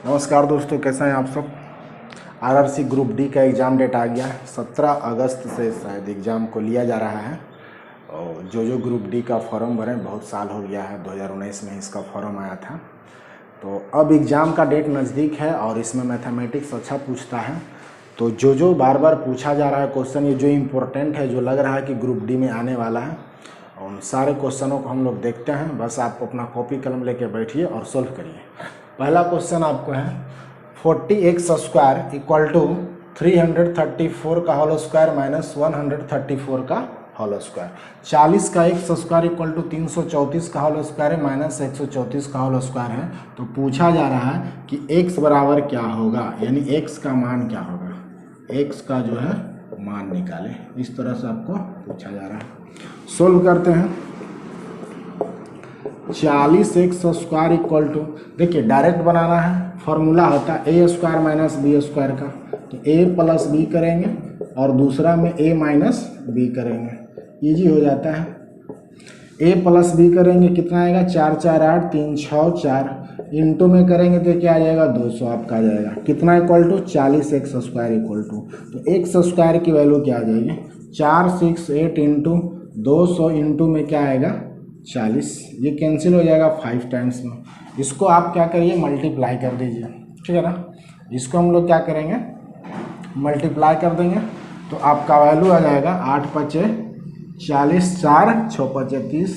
नमस्कार दोस्तों, कैसे हैं आप सब। आरआरसी ग्रुप डी का एग्ज़ाम डेट आ गया है। 17 अगस्त से शायद एग्ज़ाम को लिया जा रहा है। और जो ग्रुप डी का फॉर्म भरे बहुत साल हो गया है, 2019 में इसका फॉर्म आया था। तो अब एग्ज़ाम का डेट नज़दीक है और इसमें मैथमेटिक्स अच्छा पूछता है। तो जो बार बार पूछा जा रहा है क्वेश्चन, ये जो इम्पोर्टेंट है, जो लग रहा है कि ग्रुप डी में आने वाला है, उन सारे क्वेश्चनों को हम लोग देखते हैं। बस आप अपना कॉपी कलम लेके बैठिए और सोल्व करिए। पहला क्वेश्चन आपको है 40x स्क्वायर इक्वल टू 334 का होल स्क्वायर माइनस 134 का होल स्क्वायर। 40 का एक्स स्क्वायर इक्वल टू 334 का होल स्क्वायर है माइनस 134 का होल स्क्वायर है। तो पूछा जा रहा है कि x बराबर क्या होगा, यानी x का मान क्या होगा। x का जो है मान निकाले, इस तरह से आपको पूछा जा रहा है। सोल्व करते हैं। 40x स्क्वायर इक्वल टू, देखिए डायरेक्ट बनाना है, फॉर्मूला होता है ए स्क्वायर माइनस बी स्क्वायर का। तो a प्लस बी करेंगे और दूसरा में a माइनस बी करेंगे, इजी हो जाता है। a प्लस बी करेंगे, कितना आएगा 4 4 8 3 6 4, इंटू में करेंगे तो क्या आ जाएगा 200 आपका आ जाएगा। कितना equal to 40x square equal to, तो x स्क्वायर की वैल्यू क्या आ जाएगी 468 इंटू 200 इंटू में क्या आएगा 40, ये कैंसिल हो जाएगा 5 टाइम्स में। इसको आप क्या करिए मल्टीप्लाई कर दीजिए, ठीक है ना। इसको हम लोग क्या करेंगे मल्टीप्लाई कर देंगे, तो आपका वैल्यू आ जाएगा 8 पचे 40, 4 6 पचे 30,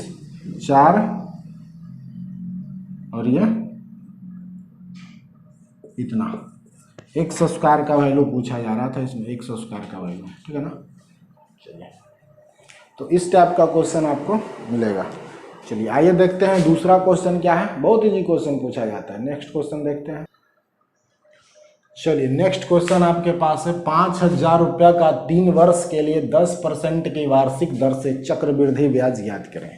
4 और ये इतना। एक्स स्क्वायर का वैल्यू पूछा जा रहा था, इसमें एक्स स्क्वायर का वैल्यू, ठीक है ना। चलिए, तो इस टाइप का क्वेश्चन आपको मिलेगा। चलिए आइए देखते हैं दूसरा क्वेश्चन क्या है। बहुत इजी क्वेश्चन पूछा जाता है। नेक्स्ट क्वेश्चन देखते हैं। चलिए नेक्स्ट क्वेश्चन आपके पास है 5,000 रुपया का 3 वर्ष के लिए 10% की वार्षिक दर से चक्रवृद्धि ब्याज ज्ञात करें।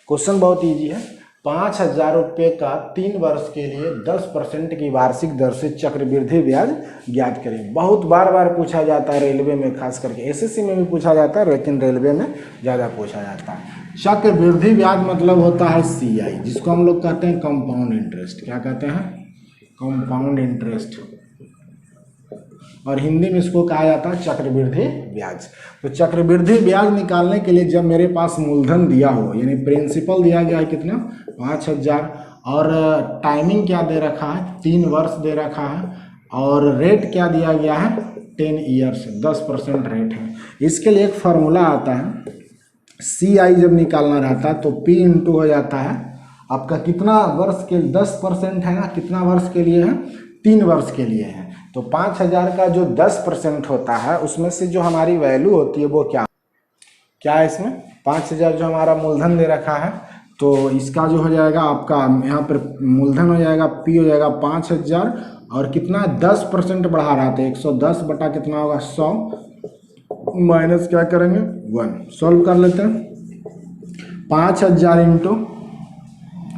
क्वेश्चन बहुत इजी है। 5,000 रुपये का 3 वर्ष के लिए 10% की वार्षिक दर से चक्रवृद्धि ब्याज ज्ञात करें। बहुत बार पूछा जाता है रेलवे में, खास करके एसएससी में भी पूछा जाता है, लेकिन रेलवे में ज़्यादा पूछा जाता है। चक्रवृद्धि ब्याज मतलब होता है CI, जिसको हम लोग कहते हैं कंपाउंड इंटरेस्ट। क्या कहते हैं कंपाउंड इंटरेस्ट, और हिंदी में इसको कहा जाता है चक्रवृद्धि ब्याज। तो चक्रवृद्धि ब्याज निकालने के लिए जब मेरे पास मूलधन दिया हो, यानी प्रिंसिपल दिया गया है कितना 5,000, और टाइमिंग क्या दे रखा है 3 वर्ष दे रखा है, और रेट क्या दिया गया है 10 ईयर्स, 10% रेट है। इसके लिए एक फार्मूला आता है, CI जब निकालना रहता है तो P इंटू हो जाता है आपका कितना वर्ष के 10% है ना, कितना वर्ष के लिए है 3 वर्ष के लिए है। तो 5,000 का जो 10% होता है उसमें से जो हमारी वैल्यू होती है वो क्या है इसमें 5,000 जो हमारा मूलधन दे रखा है, तो इसका जो हो जाएगा आपका यहाँ पर मूलधन हो जाएगा P हो जाएगा 5,000, और कितना 10% बढ़ा रहा था 110 बटा कितना होगा 100 माइनस क्या करेंगे 1। सॉल्व कर लेते हैं। 5,000 इंटू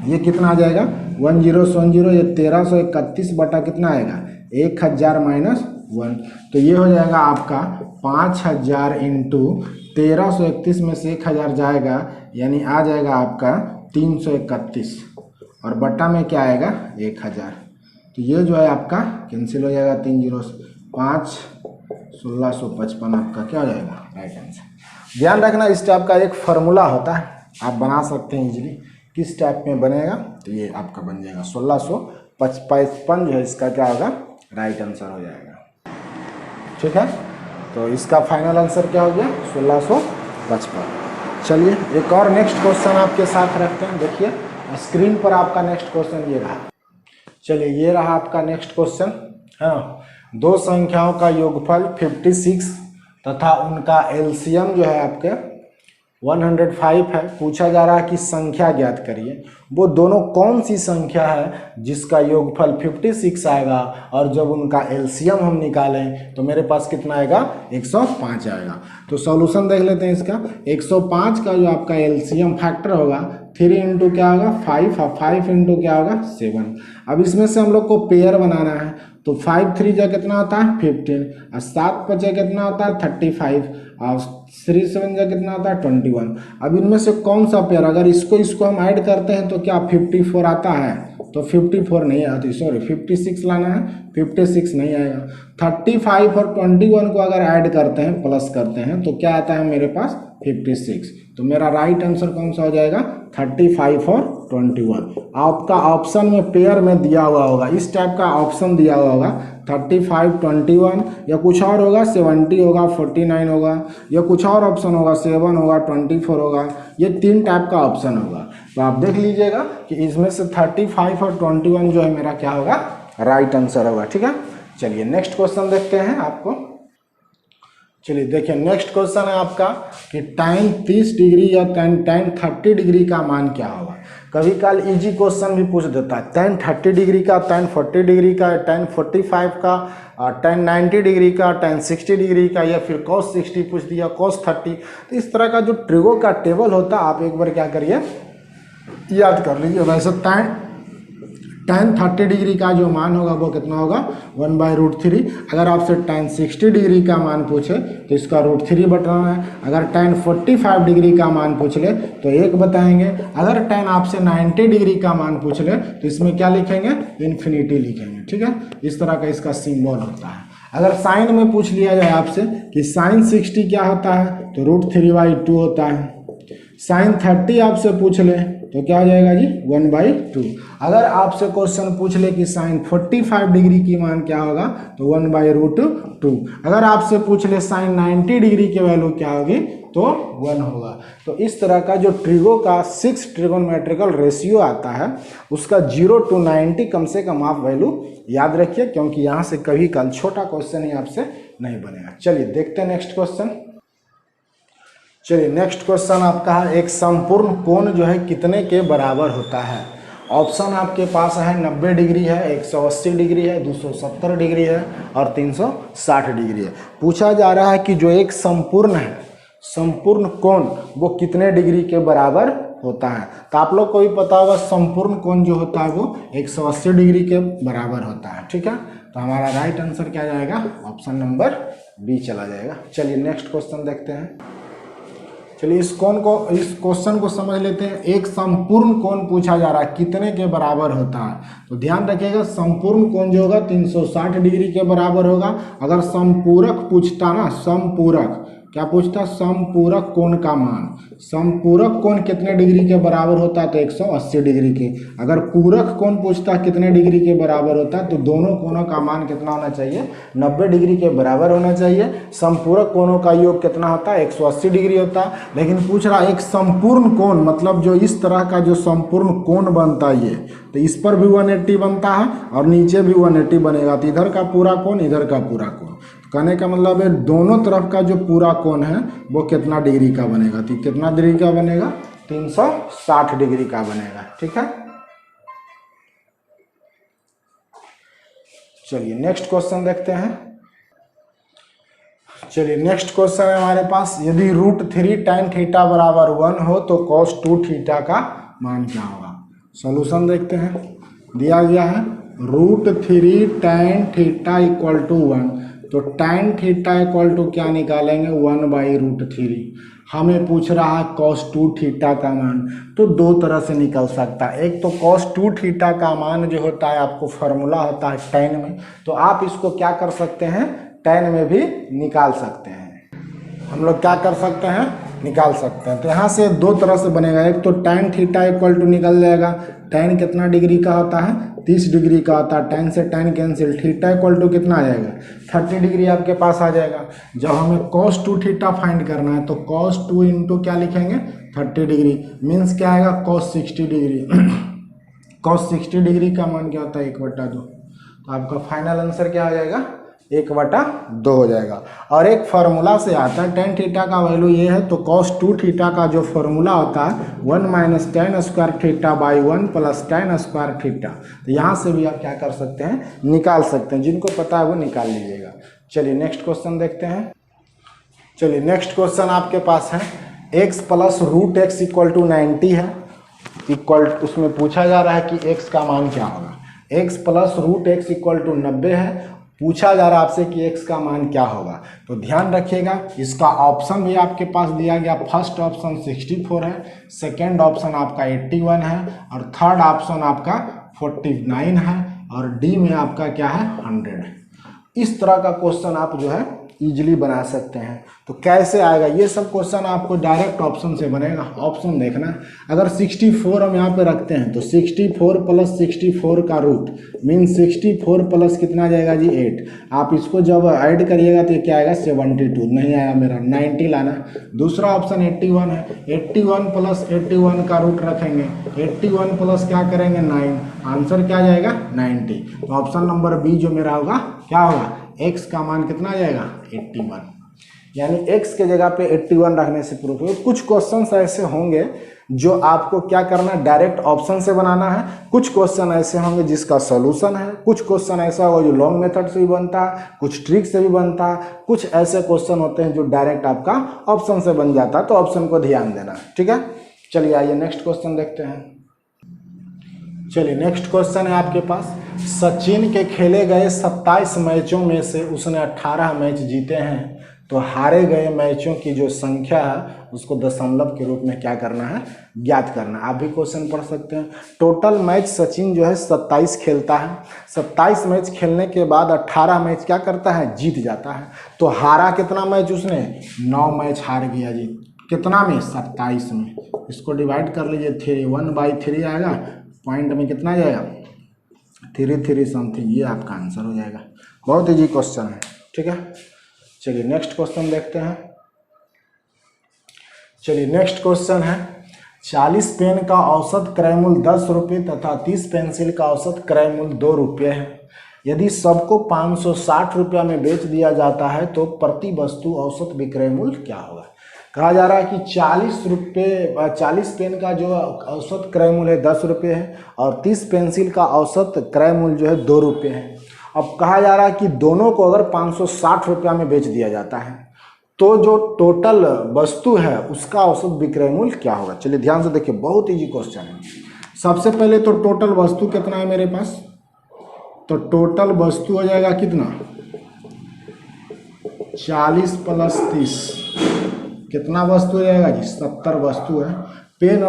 ये कितना आ जाएगा 1010, ये 1331 बटा कितना आएगा 1,000 माइनस 1। तो ये हो जाएगा आपका 5,000 इंटू 1331 में से 1,000 जाएगा, यानी आ जाएगा आपका 331, और बटा में क्या आएगा 1,000। तो ये जो है आपका कैंसिल हो जाएगा 3 0 5 1655 आपका क्या हो जाएगा राइट आंसर। ध्यान रखना इस टाइप का एक फार्मूला होता है, आप बना सकते हैं इजीली। किस टाइप में बनेगा, तो ये आपका बन जाएगा 1655 जो है इसका क्या होगा राइट आंसर हो जाएगा, ठीक है। तो इसका फाइनल आंसर क्या हो गया 1655। चलिए एक और नेक्स्ट क्वेश्चन आपके साथ रखते हैं। देखिए स्क्रीन पर आपका नेक्स्ट क्वेश्चन ये रहा। चलिए ये रहा आपका नेक्स्ट क्वेश्चन। हाँ, दो संख्याओं का योगफल 56 तथा उनका एलसीएम जो है आपके 105 है। पूछा जा रहा है कि संख्या ज्ञात करिए। वो दोनों कौन सी संख्या है जिसका योगफल 56 आएगा, और जब उनका एलसीएम हम निकालें तो मेरे पास कितना आएगा 105 आएगा। तो सॉल्यूशन देख लेते हैं इसका। 105 का जो आपका एलसीएम फैक्टर होगा 3 इंटू क्या होगा 5, और 5 इंटू क्या होगा 7। अब इसमें से हम लोग को पेयर बनाना है, तो 5 3 जा कितना होता है 15, और 7 5 कितना होता है 35, और 3 7 जा कितना होता है 21। अब इनमें से कौन सा पेयर, अगर इसको हम ऐड करते हैं तो क्या 54 आता है, तो 54 नहीं आती, सॉरी 56 लाना है, 56 नहीं आएगा। 35 और 21 को अगर ऐड करते हैं, प्लस करते हैं, तो क्या आता है मेरे पास 56। तो मेरा राइट आंसर कौन सा हो जाएगा 35 और 21। आपका ऑप्शन में पेयर में दिया हुआ होगा, इस टाइप का ऑप्शन दिया हुआ होगा 35 21, या कुछ और होगा 70 होगा, 49 होगा, या कुछ और ऑप्शन होगा 7 होगा, 24 होगा, ये 3 टाइप का ऑप्शन होगा। तो आप देख लीजिएगा कि इसमें से 35 और 21 जो है मेरा क्या होगा राइट आंसर होगा। ठीक है, चलिए नेक्स्ट क्वेश्चन देखते हैं आपको। चलिए देखिए नेक्स्ट क्वेश्चन है आपका कि tan 30 डिग्री या tan 30 डिग्री का मान क्या होगा। कभी काल इजी क्वेश्चन भी पूछ देता है, tan 30 डिग्री का, tan 40 डिग्री का, tan 45 का, tan 90 डिग्री का, tan 60 डिग्री का, या फिर cos 60 पूछ दिया, cos 30। तो इस तरह का जो ट्रिगो का टेबल होता है आप एक बार क्या करिए याद कर लीजिए। वैसे tan 30 डिग्री का जो मान होगा वो कितना होगा 1/√3। अगर आपसे tan 60 डिग्री का मान पूछे तो इसका √3 बताना है। अगर tan 45 डिग्री का मान पूछ ले तो 1 बताएंगे। अगर tan आपसे 90 डिग्री का मान पूछ ले तो इसमें क्या लिखेंगे इन्फिनिटी लिखेंगे। ठीक है, इस तरह का इसका सिंबल होता है। अगर साइन में पूछ लिया जाए आपसे कि sin 60 क्या होता है तो √3/2 होता है। sin 30 आपसे पूछ ले तो क्या हो जाएगा जी 1/2। अगर आपसे क्वेश्चन पूछ ले कि sin 45 डिग्री की मान क्या होगा तो 1/√2। अगर आपसे पूछ ले sin 90 डिग्री की वैल्यू क्या होगी तो 1 होगा। तो इस तरह का जो ट्रिगो का 6 ट्रिगोनोमेट्रिकल रेशियो आता है उसका 0 to 90 कम से कम आप वैल्यू याद रखिए, क्योंकि यहाँ से कभी कल छोटा क्वेश्चन ही आपसे नहीं बनेगा। चलिए देखते हैं नेक्स्ट क्वेश्चन। चलिए नेक्स्ट क्वेश्चन आपका है एक संपूर्ण कोण जो है कितने के बराबर होता है। ऑप्शन आपके पास है 90 डिग्री है, 180 डिग्री है, 270 डिग्री है और 360 डिग्री है। पूछा जा रहा है कि जो एक संपूर्ण है, संपूर्ण कोण वो कितने डिग्री के बराबर होता है। तो आप लोग को भी पता होगा संपूर्ण कोण जो होता है वो 180 डिग्री के बराबर होता है। ठीक है, तो हमारा राइट आंसर क्या जाएगा ऑप्शन नंबर बी चला जाएगा। चलिए नेक्स्ट क्वेश्चन देखते हैं। चलिए इस क्वेश्चन को समझ लेते हैं। एक संपूर्ण कोण पूछा जा रहा है कितने के बराबर होता है। तो ध्यान रखिएगा संपूर्ण कोण जो होगा 360 डिग्री के बराबर होगा। अगर संपूरक पूछता ना, संपूरक क्या पूछता, संपूरक कोण का मान, संपूरक कोण कितने डिग्री के बराबर होता है तो 180 डिग्री के। अगर पूरक कोण पूछता कितने डिग्री के बराबर होता है तो दोनों कोणों का मान कितना होना चाहिए 90 डिग्री के बराबर होना चाहिए। संपूरक कोणों का योग कितना होता है 180 डिग्री होता है। लेकिन पूछ रहा एक संपूर्ण कोण मतलब जो इस तरह का जो संपूर्ण कोण बनता है ये, तो इस पर भी 180 बनता है और नीचे भी 180 बनेगा। तो इधर का पूरा कोण इधर का पूरा कोण, कहने का मतलब है दोनों तरफ का जो पूरा कोण है वो कितना डिग्री का बनेगा, तो कितना डिग्री का बनेगा 360 डिग्री का बनेगा। ठीक है, चलिए नेक्स्ट क्वेश्चन देखते हैं। चलिए नेक्स्ट क्वेश्चन है हमारे पास, यदि √3 tan थीटा बराबर 1 हो तो cos 2 थीटा का मान क्या होगा। सॉल्यूशन देखते हैं। दिया गया है √3 tan थीटा इक्वल टू 1, तो tan थीटा इक्वल टू क्या निकालेंगे 1/√3। हमें पूछ रहा है cos 2 थीटा का मान, तो दो तरह से निकल सकता है। एक तो cos 2 थीटा का मान जो होता है आपको फार्मूला होता है tan में, तो आप इसको क्या कर सकते हैं tan में भी निकाल सकते हैं। हम लोग क्या कर सकते हैं निकाल सकते हैं। तो यहाँ से दो तरह से बनेगा। एक तो tan थीटा इक्वल टू निकल जाएगा, tan कितना डिग्री का होता है 30 डिग्री का होता है। tan से tan cancel, theta equal to कितना आ जाएगा 30 डिग्री आपके पास आ जाएगा। जब हमें cos 2 थीटा फाइंड करना है तो cos 2 इंटू क्या लिखेंगे 30 डिग्री, मीन्स क्या आएगा cos 60 डिग्री। cos 60 डिग्री का मान क्या होता है 1/2। तो आपका फाइनल आंसर क्या आ जाएगा 1/2 हो जाएगा। और एक फार्मूला से आता है tan थीटा का वैल्यू ये है, तो cos 2 थीटा का जो फार्मूला होता है 1 - tan square theta by 1 plus tan square theta. तो यहाँ से भी आप क्या कर सकते हैं निकाल सकते हैं, जिनको पता है वो निकाल लीजिएगा। चलिए नेक्स्ट क्वेश्चन देखते हैं। चलिए नेक्स्ट क्वेश्चन आपके पास है x plus √x equal to 90 है, इक्वल उसमें पूछा जा रहा है कि x का मान क्या होगा। x plus √x equal to 90 है, पूछा जा रहा है आपसे कि x का मान क्या होगा। तो ध्यान रखिएगा इसका ऑप्शन भी आपके पास दिया गया। फर्स्ट ऑप्शन 64 है, सेकेंड ऑप्शन आपका 81 है और थर्ड ऑप्शन आपका 49 है और डी में आपका क्या है 100 है। इस तरह का क्वेश्चन आप जो है इजीली बना सकते हैं। तो कैसे आएगा ये सब क्वेश्चन आपको डायरेक्ट ऑप्शन से बनेगा। ऑप्शन देखना, अगर 64 हम यहाँ पे रखते हैं तो 64 प्लस 64 का रूट मीन 64 प्लस कितना आ जाएगा जी 8। आप इसको जब ऐड करिएगा तो ये क्या आएगा 72, नहीं आया मेरा 90 लाना। दूसरा ऑप्शन 81 है, 81 प्लस 81 का रूट रखेंगे, 81 प्लस क्या करेंगे 9, आंसर क्या आ जाएगा 90। तो ऑप्शन नंबर बी जो मेरा होगा क्या होगा, x का मान कितना आ जाएगा 81, यानी x के जगह पे 81 रखने से प्रूफ होगा। कुछ क्वेश्चंस ऐसे होंगे जो आपको क्या करना है डायरेक्ट ऑप्शन से बनाना है, कुछ क्वेश्चन ऐसे होंगे जिसका सॉल्यूशन है, कुछ क्वेश्चन ऐसा होगा जो लॉन्ग मेथड से भी बनता है, कुछ ट्रिक से भी बनता है, कुछ ऐसे क्वेश्चन होते हैं जो डायरेक्ट आपका ऑप्शन से बन जाता है। तो ऑप्शन को ध्यान देना, ठीक है। चलिए आइए नेक्स्ट क्वेश्चन देखते हैं। चलिए नेक्स्ट क्वेश्चन है आपके पास, सचिन के खेले गए 27 मैचों में से उसने 18 मैच जीते हैं, तो हारे गए मैचों की जो संख्या है उसको दशमलव के रूप में क्या करना है, ज्ञात करना है। आप भी क्वेश्चन पढ़ सकते हैं। टोटल मैच सचिन जो है 27 खेलता है, 27 मैच खेलने के बाद 18 मैच क्या करता है, जीत जाता है। तो हारा कितना मैच उसने, 9 मैच हार गया जी, कितना में 27 में। इसको डिवाइड कर लीजिए 3, 1/3 आएगा, पॉइंट में कितना जाएगा 3 समथिंग, ये आपका आंसर हो जाएगा। बहुत इजी क्वेश्चन है, ठीक है। चलिए नेक्स्ट क्वेश्चन देखते हैं। चलिए नेक्स्ट क्वेश्चन है, 40 पेन का औसत क्रय मूल्य 10 रुपये तथा 30 पेंसिल का औसत क्रय मूल्य 2 रुपये है। यदि सबको 560 रुपया में बेच दिया जाता है तो प्रति वस्तु औसत विक्रय मूल्य क्या होगा। कहा जा रहा है कि 40 पेन का जो औसत क्रय मूल्य है 10 रुपये है और 30 पेंसिल का औसत क्रय मूल्य जो है 2 रुपये है। अब कहा जा रहा है कि दोनों को अगर 560 रुपया में बेच दिया जाता है तो जो टोटल वस्तु है उसका औसत विक्रय मूल्य क्या होगा। चलिए ध्यान से देखिए, बहुत इजी क्वेश्चन है। सबसे पहले तो टोटल वस्तु कितना है मेरे पास, तो टोटल वस्तु हो जाएगा कितना 40 प्लस 30, कितना वस्तु हो जाएगा जी 70 वस्तु है। पेन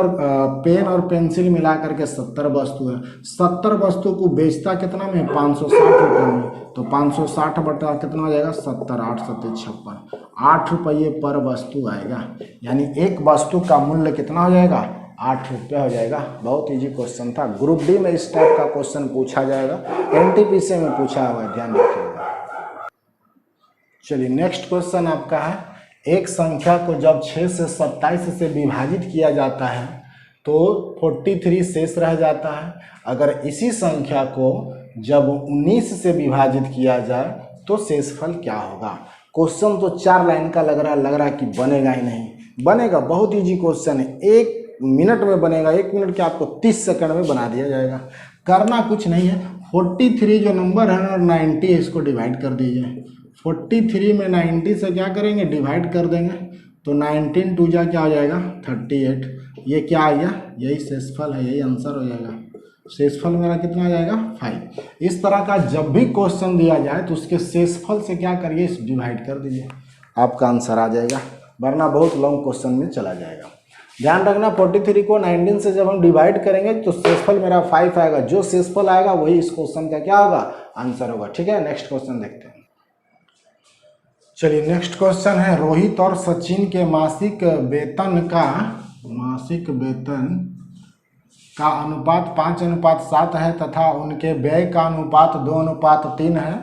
और पेंसिल मिला करके 70 वस्तु है। 70 वस्तु को बेचता कितना में 560 रुपये में, तो 560 बटा कितना हो जाएगा 70, 8 7 56, 8 रुपये पर वस्तु आएगा। यानी एक वस्तु का मूल्य कितना हो जाएगा 8 रुपये हो जाएगा। बहुत इजी क्वेश्चन था, ग्रुप डी में इस टाइप का क्वेश्चन पूछा जाएगा, एनटीपीसी में पूछा हुआ है, ध्यान रखिएगा। चलिए नेक्स्ट क्वेश्चन आपका है, एक संख्या को जब 6 से 27 से विभाजित किया जाता है तो 43 शेष रह जाता है। अगर इसी संख्या को जब 19 से विभाजित किया जाए तो शेषफल क्या होगा। क्वेश्चन तो 4 लाइन का लग रहा है कि बनेगा ही नहीं। बनेगा, बहुत इजी क्वेश्चन है, 1 मिनट में बनेगा। 1 मिनट के आपको 30 सेकंड में बना दिया जाएगा। करना कुछ नहीं है, 43 जो नंबर है और 90 है इसको डिवाइड कर दीजिए। 43 में 90 से क्या करेंगे डिवाइड कर देंगे, तो 19 2 जा क्या हो जाएगा 38। ये क्या आ गया, यही शेषफल है, यही आंसर हो जाएगा। शेषफल मेरा कितना आ जाएगा 5। इस तरह का जब भी क्वेश्चन दिया जाए तो उसके शेषफल से क्या करिए डिवाइड कर दीजिए, आपका आंसर आ जाएगा, वरना बहुत लॉन्ग क्वेश्चन में चला जाएगा। ध्यान रखना 43 को 19 से जब हम डिवाइड करेंगे तो शेषफल मेरा 5 आएगा। जो शेषफल आएगा वही इस क्वेश्चन का क्या होगा आंसर होगा, ठीक है। नेक्स्ट क्वेश्चन देखते हैं। चलिए नेक्स्ट क्वेश्चन है, रोहित और सचिन के मासिक वेतन का अनुपात 5:7 है तथा उनके व्यय का अनुपात 2:3 है।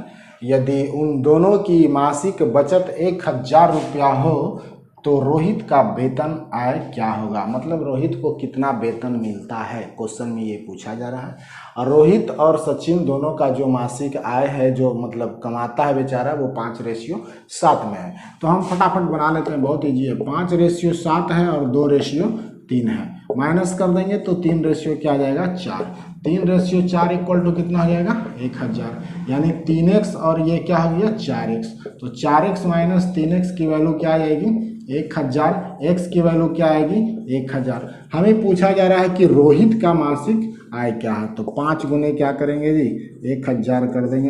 यदि उन दोनों की मासिक बचत 1000 रुपया हो तो रोहित का वेतन आय क्या होगा। मतलब रोहित को कितना वेतन मिलता है, क्वेश्चन में ये पूछा जा रहा है। और रोहित और सचिन दोनों का जो मासिक आय है, जो मतलब कमाता है बेचारा, वो 5:7 में है। तो हम फटाफट बना लेते हैं, बहुत ईजी है। 5:7 है और 2:3 है, माइनस कर देंगे तो 3 क्या आ जाएगा 4। 3:4 इक्वल टू कितना हो जाएगा 1000, यानी 3x और ये क्या हो गया 4x। तो 4x माइनस 3x की वैल्यू क्या आ जाएगी 1000, x की वैल्यू क्या आएगी 1000। हमें पूछा जा रहा है कि रोहित का मासिक आय क्या है, तो 5 गुने क्या करेंगे जी 1000 कर देंगे।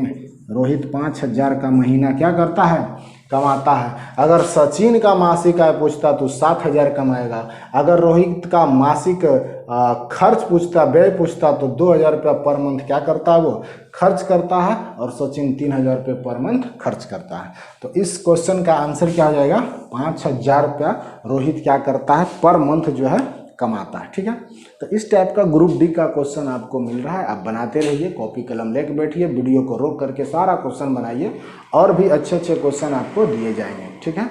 रोहित 5000 का महीना क्या करता है, कमाता है। अगर सचिन का मासिक आय पूछता तो 7000 कमाएगा। अगर रोहित का मासिक खर्च पूछता, व्यय पूछता, तो 2000 रुपया पर मंथ क्या करता है, वो खर्च करता है, और सचिन 3000 रुपये पर मंथ खर्च करता है। तो इस क्वेश्चन का आंसर क्या हो जाएगा, 5000 रुपया रोहित क्या करता है पर मंथ जो है कमाता है। ठीक है, तो इस टाइप का ग्रुप डी का क्वेश्चन आपको मिल रहा है। आप बनाते रहिए, कॉपी कलम लेके बैठिए, वीडियो को रोक करके सारा क्वेश्चन बनाइए, और भी अच्छे अच्छे क्वेश्चन आपको दिए जाएंगे। ठीक है।